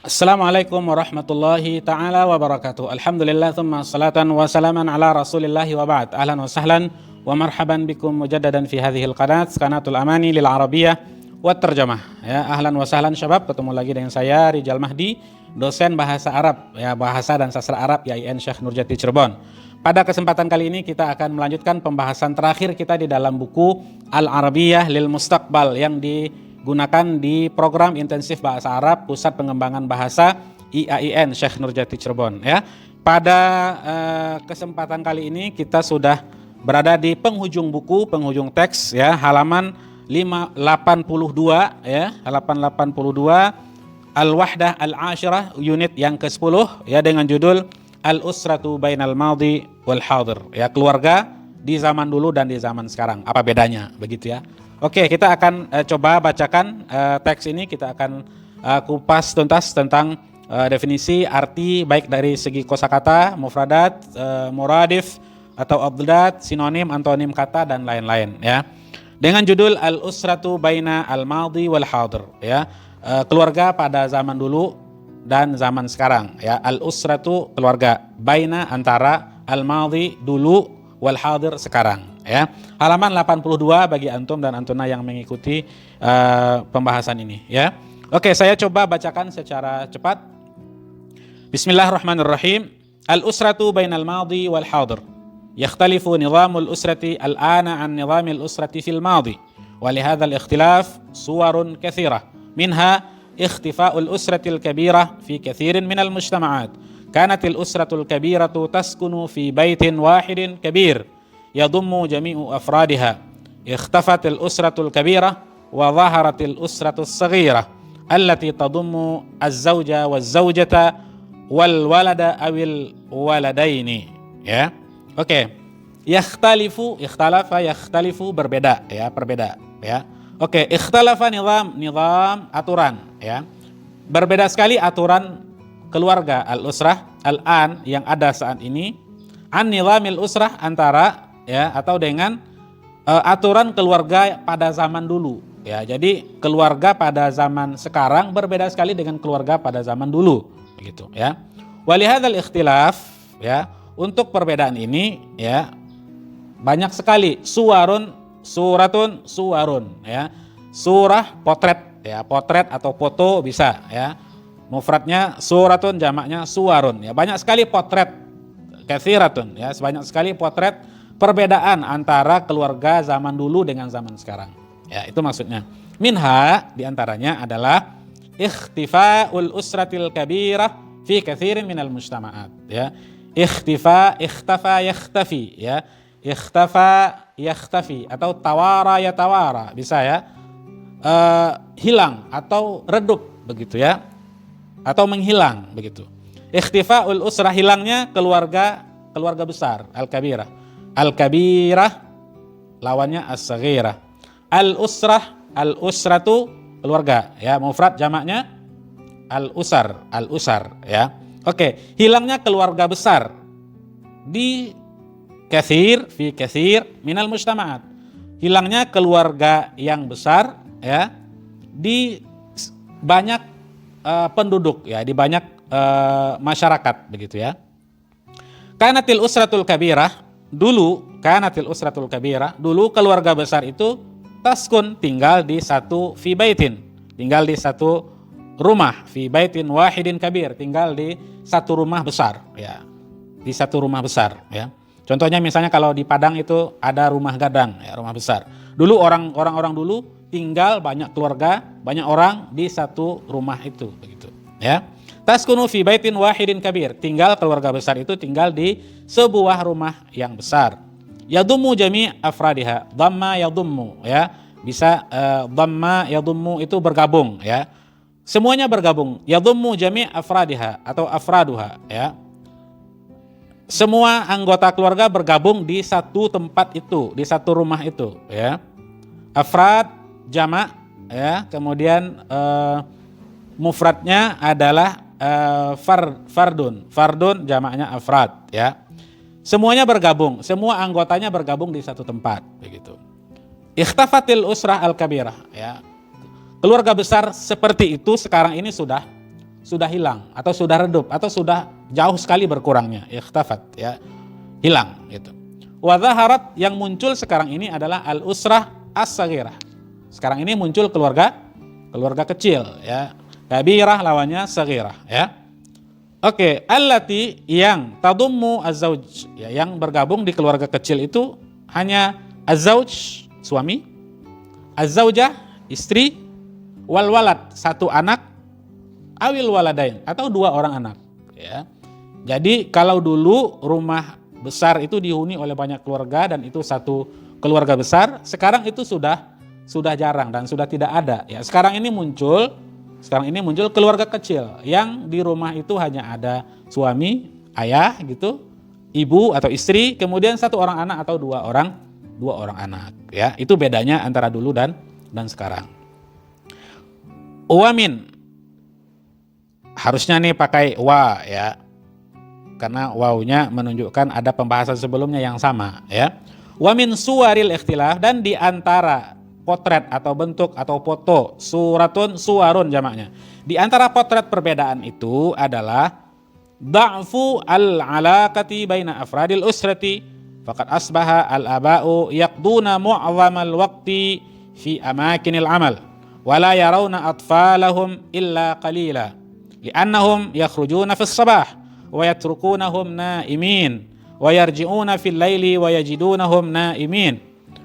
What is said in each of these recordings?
Assalamualaikum warahmatullahi ta'ala wabarakatuh. Alhamdulillah thumma salatan wa salaman ala rasulillahi wa ba'd. Ahlan wa sahlan wa marhaban bikum mujaddadan fi hadhil qanatul amani lil arabiyyah wa terjemah. Ya, ahlan wa sahlan syabab, ketemu lagi dengan saya Rijal Mahdi, dosen bahasa Arab, ya, bahasa dan sastra Arab YIN Syekh Nurjati Cirebon. Pada kesempatan kali ini kita akan melanjutkan pembahasan terakhir kita di dalam buku Al-Arabiyyah lil Mustaqbal yang digunakan di program intensif bahasa Arab Pusat Pengembangan Bahasa IAIN Syekh Nurjati Cirebon. Ya, pada kesempatan kali ini kita sudah berada di penghujung buku, penghujung teks, ya, halaman 582, ya, halaman 82 Al-Wahdah Al-Ashirah, unit yang ke-10, ya, dengan judul Al-Usratu Bainal Madhi wal Hadir, ya, keluarga di zaman dulu dan di zaman sekarang, apa bedanya, begitu ya. Oke, kita akan coba bacakan teks ini, kita akan kupas tuntas tentang definisi, arti, baik dari segi kosakata, mufradat, muradif atau abdat, sinonim, antonim kata dan lain-lain, ya. Dengan judul Al-Usratu Baina Al-Madhi wal Hadir, ya, keluarga pada zaman dulu dan zaman sekarang, ya. Al-Usratu keluarga, baina antara, al-madhi dulu, wal hadir sekarang, ya. Halaman 82 bagi antum dan antuna yang mengikuti pembahasan ini, ya. Oke, saya coba bacakan secara cepat. Bismillahirrahmanirrahim. Al-usratu bainal madhi wal hadir. Yakhtalifu nizamul usrati al-ana an nizamil usrati fil madhi. Walihadha al-ikhtilaf suwarun kathirah. Minha اختفاء الأسرة الكبيرة في كثير من المجتمعات. كانت الأسرة الكبيرة تسكن في بيت واحد كبير يضم جميع أفرادها. اختفت الأسرة الكبيرة وظهرت الأسرة الصغيرة التي تضم الزوج والزوجة والولد أو الولدين. Ya, oke. Yakhtalifu berbeda, ya, berbeda, ya. Oke, ikhtalafa nizam aturan, ya. Berbeda sekali aturan keluarga al-usrah al-an yang ada saat ini an nizamil usrah antara, ya, atau dengan aturan keluarga pada zaman dulu, ya. Jadi keluarga pada zaman sekarang berbeda sekali dengan keluarga pada zaman dulu, begitu, ya. Walihadzal ikhtilaf, ya, untuk perbedaan ini, ya, banyak sekali suratun, ya, surah potret, ya, potret atau foto bisa, ya, mufradnya suratun, jamaknya suwarun, ya, banyak sekali potret, katsiratun, ya, sebanyak sekali potret perbedaan antara keluarga zaman dulu dengan zaman sekarang, ya, itu maksudnya. Minha, diantaranya adalah ikhtifa'ul usratil kabirah fi katsirin minal mujtama'at, ya. Ikhtafa yakhtafi, ya. Ikhtafa yakhtafi atau tawara yatawara, bisa, ya, hilang atau redup, begitu, ya, atau menghilang, begitu. Ikhtifa'ul usrah, hilangnya keluarga besar, al-kabirah. Al-kabirah lawannya as-saghirah. Al-usratu keluarga, ya, mufrad, jamaknya al-usar, ya. Oke, hilangnya keluarga besar di fi katsir minal mujtama'at. Hilangnya keluarga yang besar, ya, di banyak penduduk, ya, di banyak masyarakat, begitu, ya. Kanatil usratul kabirah, dulu keluarga besar itu taskun, tinggal di satu fi baitin, tinggal di satu rumah, fi baitin wahidin kabir, tinggal di satu rumah besar, ya, di satu rumah besar, ya. Contohnya misalnya kalau di Padang itu ada rumah gadang, ya, rumah besar. Dulu orang-orang dulu tinggal banyak keluarga, banyak orang di satu rumah itu, begitu, ya. Taskunu fi baitin wahidin kabir, tinggal keluarga besar itu tinggal di sebuah rumah yang besar. Yadummu jami' afradiha, dhamma yadummu, ya. Bisa dhamma yadummu itu bergabung, ya. Semuanya bergabung. Yadummu jami' afradiha atau afraduha, ya. Semua anggota keluarga bergabung di satu tempat itu, di satu rumah itu, ya. Afrad jamak, ya, kemudian mufradnya adalah fardun jamaknya afrad, ya. Semuanya bergabung, semua anggotanya bergabung di satu tempat, begitu. Ikhtafatil usrah al-kabirah, ya. Keluarga besar seperti itu sekarang ini sudah sudah hilang atau sudah redup atau sudah jauh sekali berkurangnya, ikhtafat, ya, hilang gitu. Wa dhaharat, yang muncul sekarang ini adalah al-usrah as-saghirah. Sekarang ini muncul keluarga kecil, ya. Kabirah lawannya saghirah, ya. Oke, allati, yang tadummu az-zauj, ya, yang bergabung di keluarga kecil itu hanya az-zauj, suami, az-zaujah, istri, wal walad, satu anak, awil waladain, atau dua orang anak, ya. Jadi kalau dulu rumah besar itu dihuni oleh banyak keluarga dan itu satu keluarga besar, sekarang itu sudah jarang dan sudah tidak ada, ya. Sekarang ini muncul keluarga kecil yang di rumah itu hanya ada suami, ayah gitu, ibu atau istri, kemudian satu orang anak atau dua orang anak, ya. Itu bedanya antara dulu dan sekarang. Wamin, harusnya nih pakai wa, ya, karena wawunya menunjukkan ada pembahasan sebelumnya yang sama, ya. Wamin suwaril ikhtilaf, dan di antara potret atau bentuk atau foto, suratun, suwarun jamaknya, di antara potret perbedaan itu adalah da'fu al-alaqati baina afradil usrati, faqad asbaha al-aba'u yaqduna mu'azzamal waqti fi amakinil amal wa la yarawna atfalahum illa qalila li'annahum yakhrujuna fis sabah wa yatrukunahum naimin wa yarji'una fil laili wa yajidunahum naimin.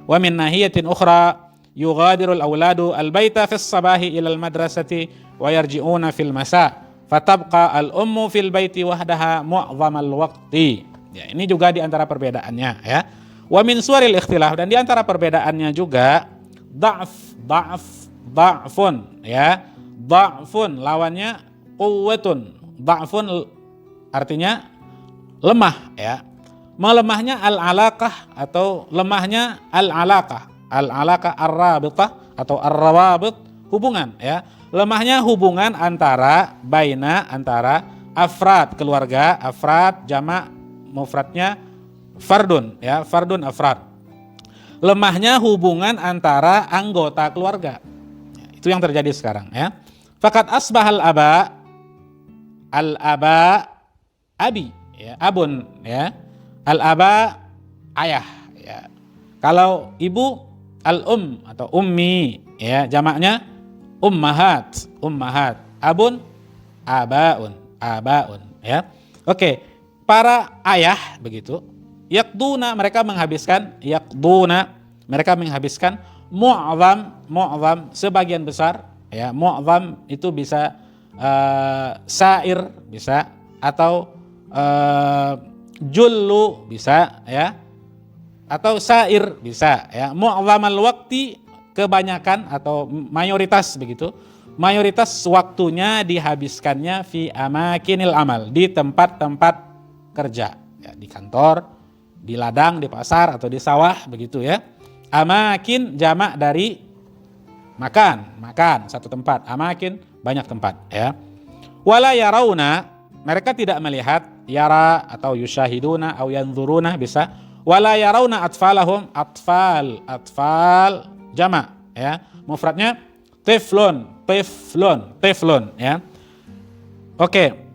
Wa min nahiyatin ukhra yughadiru al-awladu al-baita fis sabahi ila al-madrasati wa yarji'una fil masa fatabqa al-ummu fil baiti wahdaha mu'azzamal waqti. Ya, ini juga di antara perbedaannya, ya. Wa min suwaril ikhtilaf, dan di antara perbedaannya juga da'fun, ya. Da'fun lawannya quwwatun. Da'fun artinya lemah, ya. Melemahnya al-alaqah atau lemahnya al-alaqah. Al-alaqah ar-rabitah atau ar-rawabit, hubungan, ya. Lemahnya hubungan antara afrad keluarga, afrad jamak mufradnya fardun, ya, fardun afrad. Lemahnya hubungan antara anggota keluarga. Itu yang terjadi sekarang, ya. Faqad asbahal aba, al-aba abi, ya, abun, ya. Al-aba ayah, ya. Kalau ibu al-um atau ummi, ya, jamaknya ummahat. Abun abaun, ya. Oke, para ayah begitu, mereka menghabiskan mu'zam sebagian besar, ya. Mu'zam itu bisa sair bisa, atau jullu bisa, ya, atau sair bisa, ya. Mu'zamal waqti, kebanyakan atau mayoritas begitu. Mayoritas waktunya dihabiskannya fi amakinil amal, di tempat-tempat kerja, ya, di kantor, di ladang, di pasar atau di sawah begitu, ya. Amakin jamak dari makan satu tempat, amakin banyak tempat, ya. Wala yarawna, mereka tidak melihat, yara atau yusyahiduna atau yanzuruna bisa. Wala yarawna atfalahum, atfal jamak, ya. Mufradnya teflon, ya. Oke.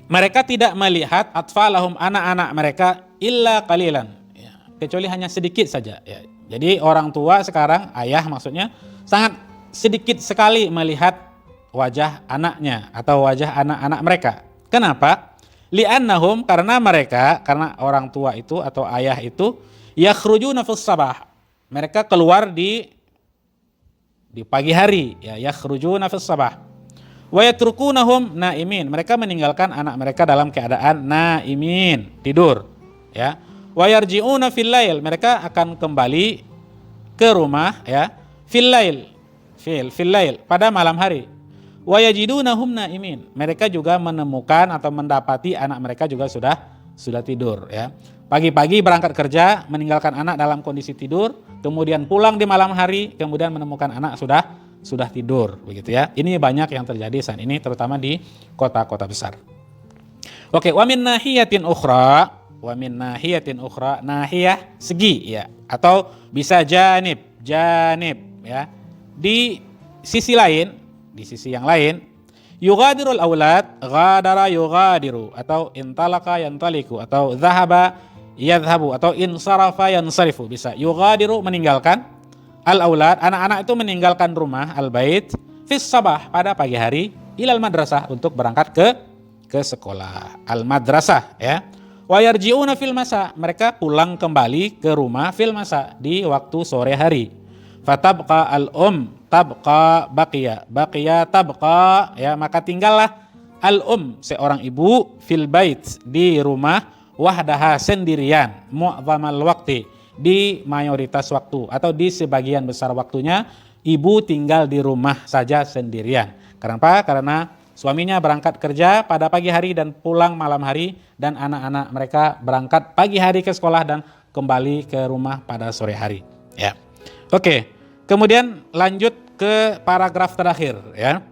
Mereka tidak melihat atfalahum, anak-anak mereka, illa qalilan, ya, kecuali hanya sedikit saja, ya. Jadi orang tua sekarang, ayah maksudnya, sangat sedikit sekali melihat wajah anaknya atau wajah anak-anak mereka. Kenapa? Li'annahum, karena orang tua itu atau ayah itu, yakhrujuna fis sabah, mereka keluar di pagi hari, ya, yakhrujuna fis sabah. Wa yatrukunahum naimin, mereka meninggalkan anak mereka dalam keadaan naimin, tidur, ya. Wa yarji'una fil lail, mereka akan kembali ke rumah, ya, fil lail, pada malam hari. Wa yajidunahum naimin, mereka juga menemukan atau mendapati anak mereka juga sudah tidur, ya. Pagi-pagi berangkat kerja, meninggalkan anak dalam kondisi tidur, kemudian pulang di malam hari, kemudian menemukan anak sudah tidur, begitu, ya. Ini banyak yang terjadi saat ini, terutama di kota-kota besar. Oke, wa min nahiyatin ukhra, nahiyah segi, ya, atau bisa janib, ya. Di sisi yang lain, Yughadirul aulad, ghadara yughadiru, atau intalaka yantaliku, atau dhahaba yadhhabu, atau insarafa yansarifu. Bisa yughadiru, meninggalkan, al aulad, anak-anak itu meninggalkan rumah, al bait, fis sabah, pada pagi hari, ilal madrasah, untuk berangkat ke sekolah, al madrasah, ya. Wa yarji'una fil masa, mereka pulang kembali ke rumah, fil masa, di waktu sore hari. Fatabqa al tabqa baqiya tabqa, ya, maka tinggallah al seorang ibu, fil bait, di rumah, wahdaha, sendirian, mu'dhamal waqti, di mayoritas waktu atau di sebagian besar waktunya ibu tinggal di rumah saja sendirian. Kenapa? Karena suaminya berangkat kerja pada pagi hari dan pulang malam hari, dan anak-anak mereka berangkat pagi hari ke sekolah dan kembali ke rumah pada sore hari, ya. Oke. Kemudian lanjut ke paragraf terakhir, ya.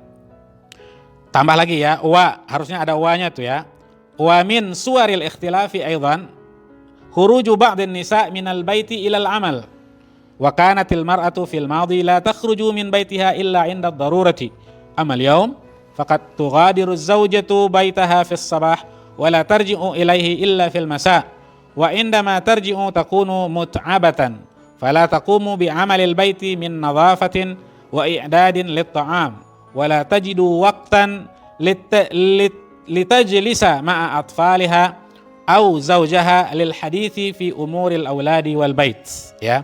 Tambah lagi ya, wa, harusnya ada wa-nya tuh ya. Wa min suwaril ikhtilafi aidan khuruju ba'dhin nisa minal baiti ilal amal. Wa kanatil mar'atu fil madhi la takhruju min baitiha illa 'inda ad-darurati. Amal yaum faqad tughadiru az-zawjatu baitaha fis sabah wa la tarji'u ilaihi illa fil masa. Wa indama tarji'u takunu mut'abatan. Fala taqumu bi'amalil baiti min nadhafatin wa i'dadin lit-ta'am wa la tajidu waqtan litajlisa ma'a atfaliha au zawjaha lil hadithi fi umuril auladi wal bait, ya.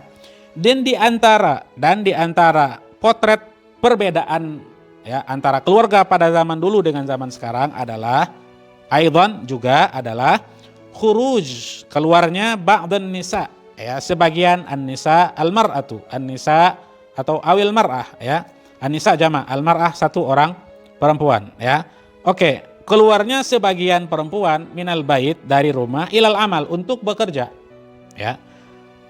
Dan di antara potret perbedaan, ya, antara keluarga pada zaman dulu dengan zaman sekarang adalah aidan, juga adalah khuruj, keluarnya ba'dhan nisa, ya, sebagian an-nisa, al-mar'atu, an-nisa atau awil mar'ah, ya. An-nisa jama', al-mar'ah satu orang perempuan, ya. Oke, keluarnya sebagian perempuan minal bait, dari rumah, ilal amal, untuk bekerja, ya.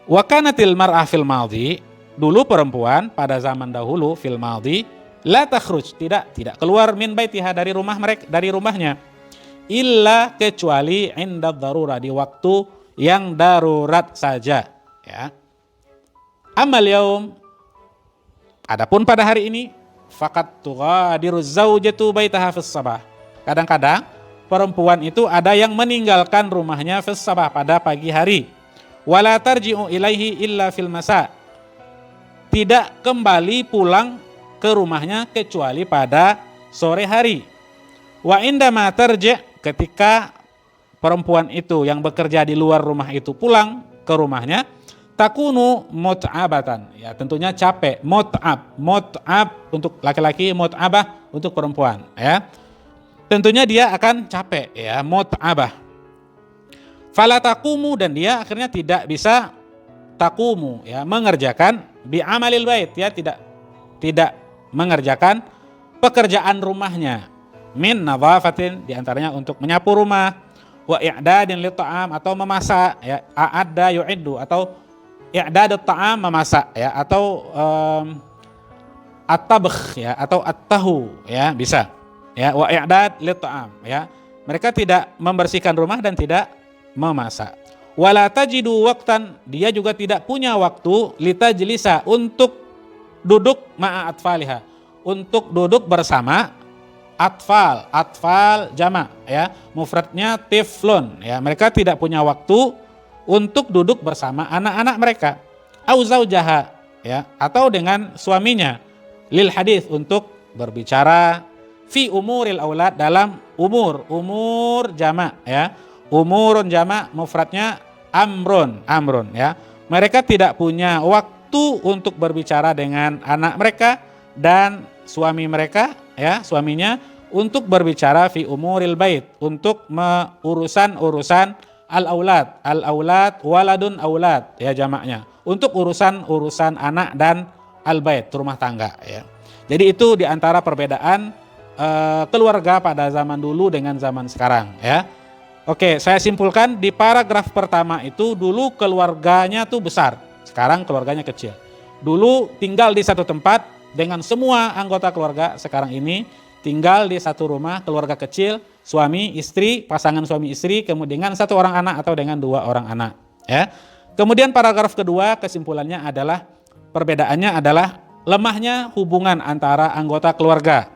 Wa kanatil mar'ah fil madhi, dulu perempuan pada zaman dahulu, fil madhi, la takhruj, tidak keluar, min baitiha, dari rumah mereka, dari rumahnya, illa, kecuali inda darurah, di waktu yang darurat saja, ya. Amal yaum, adapun pada hari ini, faqad tughadiru zaujatu baitaha fis sabah. Kadang-kadang perempuan itu ada yang meninggalkan rumahnya fis sabah, pada pagi hari. Wala tarji'u ilaihi illa fil masa. Tidak kembali pulang ke rumahnya kecuali pada sore hari. Wa indama tarji', ketika perempuan itu yang bekerja di luar rumah itu pulang ke rumahnya, takunu mut'abatan, ya, tentunya capek. Mut'ab untuk laki-laki, mut'abah untuk perempuan, ya. Tentunya dia akan capek, ya, mut'abah. Fala taqumu, dan dia akhirnya tidak bisa taqumu, ya, mengerjakan bi amalil bait, ya, tidak mengerjakan pekerjaan rumahnya, min nadhafatin, diantaranya untuk menyapu rumah, wa i'dadin lit ta'am, atau memasak, ya, a'adda yu'iddu, atau i'dadut ta'am, memasak, ya, atau at-tabkh, ya, atau at-tahu, ya, bisa, ya, wa i'dad lit ta'am, ya. Mereka tidak membersihkan rumah dan tidak memasak. Wala tajidu waqtan, dia juga tidak punya waktu, litajlisa, untuk duduk ma'a atfaliha, untuk duduk bersama atfal jama', ya, mufradnya tiflun, ya. Mereka tidak punya waktu untuk duduk bersama anak-anak mereka. Au zaujaha, ya, atau dengan suaminya, lil hadis, untuk berbicara, fi umuril aulad, dalam umur jama', ya. Umurun jama', mufradnya amrun, ya. Mereka tidak punya waktu untuk berbicara dengan anak mereka dan suami mereka, ya, suaminya, untuk berbicara fi umuril bait, untuk urusan al-aulad waladun aulad, ya, jamaknya, untuk urusan anak dan al-bait, rumah tangga, ya. Jadi itu diantara perbedaan keluarga pada zaman dulu dengan zaman sekarang, ya. Oke, saya simpulkan di paragraf pertama itu, dulu keluarganya tuh besar, sekarang keluarganya kecil. Dulu tinggal di satu tempat dengan semua anggota keluarga, sekarang ini tinggal di satu rumah, keluarga kecil, suami, istri, pasangan suami istri, kemudian dengan satu orang anak atau dengan dua orang anak, ya. Kemudian paragraf kedua, kesimpulannya adalah, perbedaannya adalah lemahnya hubungan antara anggota keluarga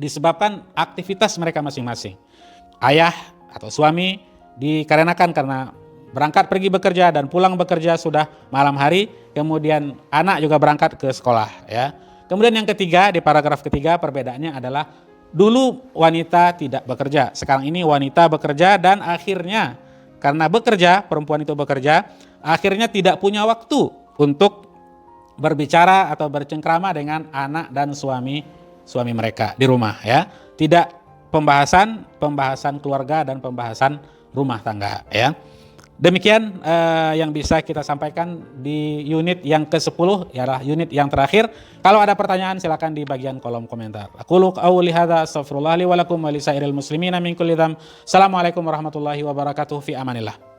disebabkan aktivitas mereka masing-masing. Ayah atau suami dikarenakan karena berangkat pergi bekerja dan pulang bekerja sudah malam hari, kemudian anak juga berangkat ke sekolah ya. Kemudian yang ketiga, di paragraf ketiga perbedaannya adalah dulu wanita tidak bekerja, sekarang ini wanita bekerja dan akhirnya karena bekerja, perempuan itu bekerja, akhirnya tidak punya waktu untuk berbicara atau bercengkrama dengan anak dan suami mereka di rumah ya. Tidak pembahasan keluarga dan pembahasan rumah tangga ya. Demikian yang bisa kita sampaikan di unit yang ke-10, ialah unit yang terakhir. Kalau ada pertanyaan silakan di bagian kolom komentar. Aqulu qauli hadza astaghfirullah li wa lakum wa lisairil muslimina min kulli dzamb. Assalamualaikum warahmatullahi wabarakatuh, fi amanillah.